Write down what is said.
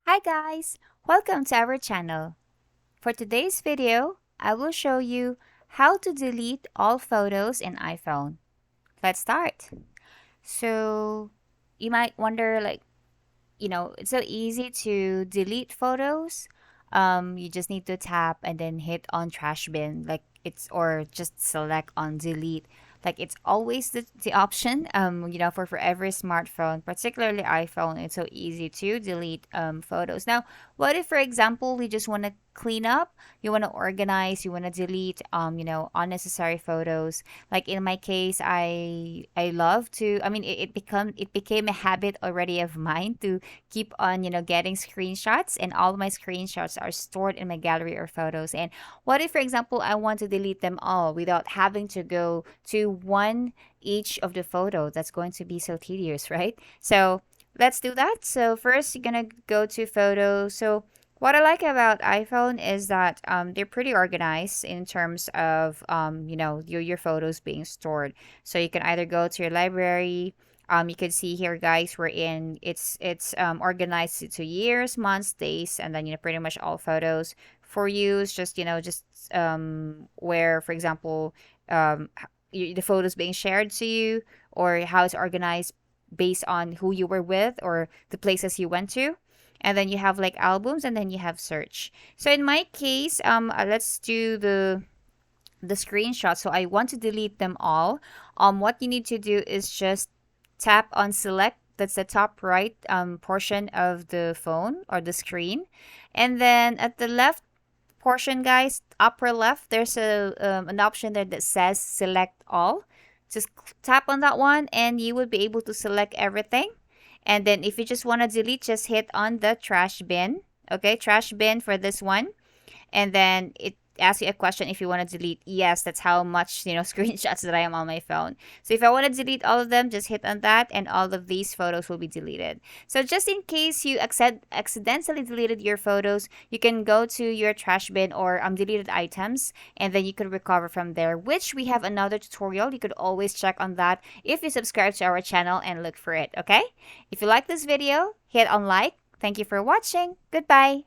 Hi guys! Welcome to our channel. For today's video, I will show you how to delete all photos in iPhone. Let's start. So, you might wonder it's so easy to delete photos. You just need to tap and then hit on trash bin or just select on delete. Like it's always the option, for every smartphone, particularly iPhone, it's so easy to delete photos. Now, what if, for example, you just want to clean up, you want to organize, you want to delete, unnecessary photos. Like in my case, I love to. I mean, it became a habit already of mine to keep on, getting screenshots, and all my screenshots are stored in my gallery or photos. And what if, for example, I want to delete them all without having to go to one each of the photo? That's going to be so tedious, right? So let's do that. So first, you're gonna go to photos. So what I like about iPhone is that they're pretty organized in terms of your photos being stored. So you can either go to your library. You can see here, guys, we're in. It's organized to years, months, days, and then pretty much all photos for use. Just where, for example, the photos being shared to you, or how it's organized based on who you were with or the places you went to. And then you have like albums, and then you have search. So in my case, let's do the screenshot. So I want to delete them all. What you need to do is just tap on select. That's the top right portion of the phone or the screen. And then at the left portion, guys, upper left, there's an option there that says select all. Just tap on that one, and you will be able to select everything. And then if you just want to delete, just hit on the trash bin. Okay, trash bin for this one. And then it asks you a question if you want to delete. Yes, that's how much screenshots that I am on my phone. So if I want to delete all of them, just hit on that, and all of these photos will be deleted. So just in case you accidentally deleted your photos, you can go to your trash bin or deleted items, and then you can recover from there, which we have another tutorial. You could always check on that if you subscribe to our channel and look for it. Okay, if you like this video, hit on like. Thank you for watching. Goodbye.